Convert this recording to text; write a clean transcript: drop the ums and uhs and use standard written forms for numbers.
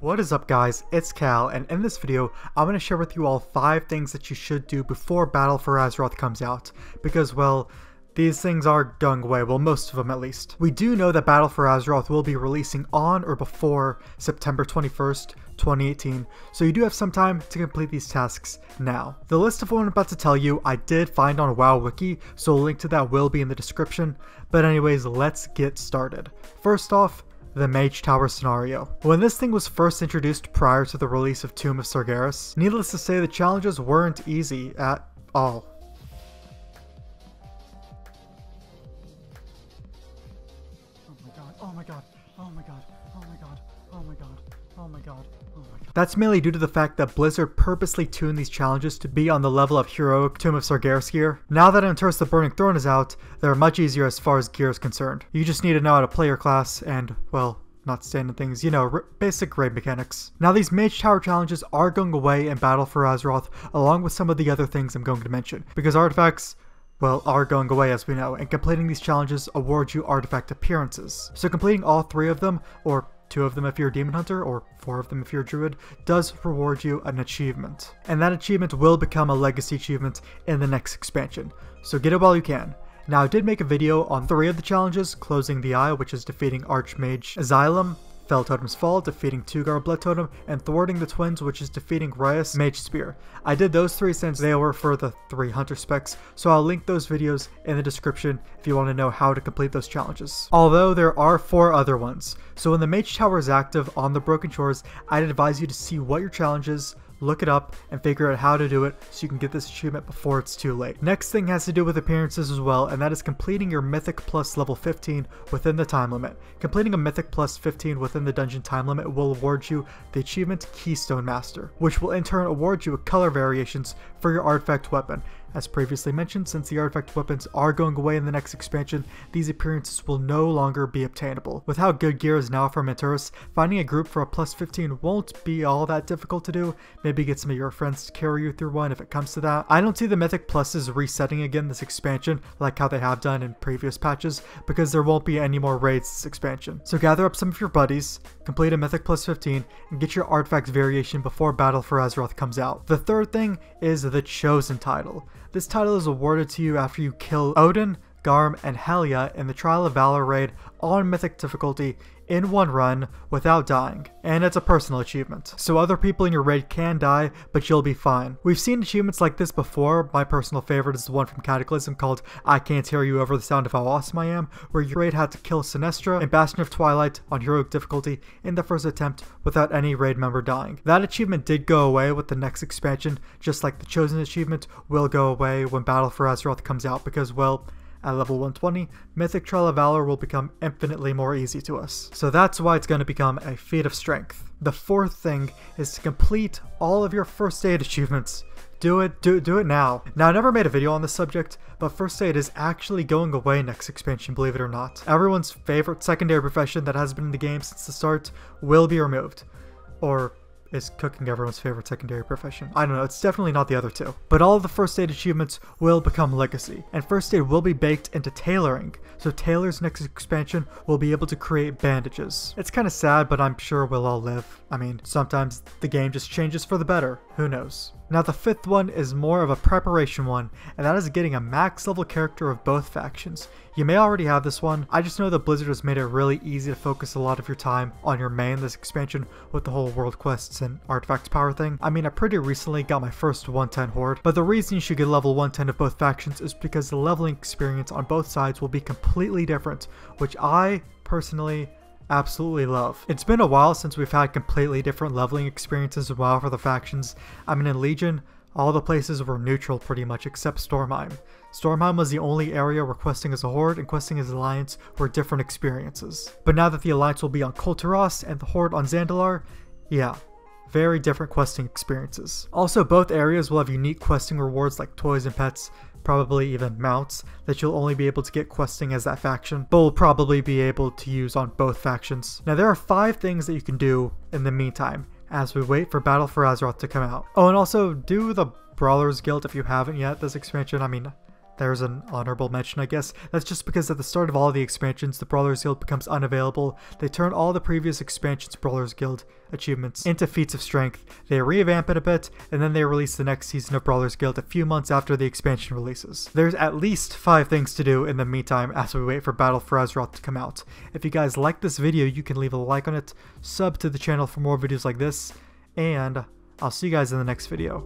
What is up guys, it's Cal, and in this video I'm going to share with you all 5 things that you should do before Battle for Azeroth comes out, because well, these things are going away, well most of them at least. We do know that Battle for Azeroth will be releasing on or before September 21st, 2018, so you do have some time to complete these tasks now. The list of what I'm about to tell you I did find on WoW Wiki, so a link to that will be in the description, but anyways, let's get started. First off, the Mage Tower scenario. When this thing was first introduced prior to the release of Tomb of Sargeras, needless to say the challenges weren't easy at all. Oh my god. That's mainly due to the fact that Blizzard purposely tuned these challenges to be on the level of heroic Tomb of Sargeras gear. Now that Interest the Burning Throne is out, they're much easier as far as gear is concerned. You just need to know how to play your class and, well, not standard things, you know, basic raid mechanics. Now these Mage Tower challenges are going away in Battle for Azeroth, along with some of the other things I'm going to mention, because artifacts, well, are going away as we know, and completing these challenges awards you artifact appearances. So completing all 3 of them, or 2 of them if you're a demon hunter, or 4 of them if you're a druid, does reward you an achievement. And that achievement will become a legacy achievement in the next expansion, so get it while you can. Now I did make a video on 3 of the challenges: Closing the Eye, which is defeating Archmage Xylem, Fell Totem's Fall, defeating Tugar Blood Totem, and Thwarting the Twins, which is defeating Ryas Mage Spear. I did those 3 since they were for the 3 hunter specs, so I'll link those videos in the description if you want to know how to complete those challenges. Although there are 4 other ones, so when the Mage Tower is active on the Broken Shores, I'd advise you to see what your challenge is, look it up, and figure out how to do it so you can get this achievement before it's too late. Next thing has to do with appearances as well, and that is completing your Mythic plus level 15 within the time limit. Completing a Mythic plus 15 within the dungeon time limit will award you the achievement Keystone Master, which will in turn award you color variations for your artifact weapon. As previously mentioned, since the artifact weapons are going away in the next expansion, these appearances will no longer be obtainable. With how good gear is now from Interest, finding a group for a plus 15 won't be all that difficult to do. Maybe get some of your friends to carry you through one if it comes to that. I don't see the Mythic pluses resetting again this expansion like how they have done in previous patches, because there won't be any more raids this expansion. So gather up some of your buddies, complete a Mythic plus 15, and get your artifact variation before Battle for Azeroth comes out. The third thing is the Chosen title. This title is awarded to you after you kill Odin, Garm, and Helya in the Trial of Valor raid on Mythic difficulty in one run without dying, and it's a personal achievement. So other people in your raid can die, but you'll be fine. We've seen achievements like this before. My personal favorite is the one from Cataclysm called I Can't Hear You Over the Sound of How Awesome I Am, where your raid had to kill Sinestra and Bastion of Twilight on heroic difficulty in the first attempt without any raid member dying. That achievement did go away with the next expansion, just like the Chosen achievement will go away when Battle for Azeroth comes out, because well, at level 120, Mythic Trial of Valor will become infinitely more easy to us. So that's why it's going to become a feat of strength. The fourth thing is to complete all of your first aid achievements. Do it now. Now I never made a video on this subject, but first aid is actually going away next expansion, believe it or not. Everyone's favorite secondary profession that has been in the game since the start will be removed. Or is cooking everyone's favorite secondary profession? I don't know, it's definitely not the other 2. But all of the first aid achievements will become legacy, and first aid will be baked into tailoring, so tailors next expansion will be able to create bandages. It's kind of sad, but I'm sure we'll all live. I mean, sometimes the game just changes for the better, who knows. Now the 5th one is more of a preparation one, and that is getting a max level character of both factions. You may already have this one. I just know that Blizzard has made it really easy to focus a lot of your time on your main this expansion with the whole world quests and artifact power thing. I mean, I pretty recently got my first 110 horde, but the reason you should get level 110 of both factions is because the leveling experience on both sides will be completely different, which I personally absolutely love. It's been a while since we've had completely different leveling experiences in WoW for the factions. I mean, in Legion, all the places were neutral pretty much except Stormheim. Stormheim was the only area where questing as a Horde and questing as Alliance were different experiences. But now that the Alliance will be on Kul Tiras and the Horde on Zandalar, yeah, very different questing experiences. Also, both areas will have unique questing rewards like toys and pets, probably even mounts, that you'll only be able to get questing as that faction, but will probably be able to use on both factions. Now there are 5 things that you can do in the meantime, as we wait for Battle for Azeroth to come out. Oh, and also do the Brawlers Guild if you haven't yet this expansion. I mean, There's an honorable mention, I guess. That's just because at the start of all the expansions, the Brawlers Guild becomes unavailable. They turn all the previous expansions Brawlers Guild achievements into feats of strength. They revamp it a bit, and then they release the next season of Brawlers Guild a few months after the expansion releases. There's at least 5 things to do in the meantime as we wait for Battle for Azeroth to come out. If you guys like this video, you can leave a like on it, sub to the channel for more videos like this, and I'll see you guys in the next video.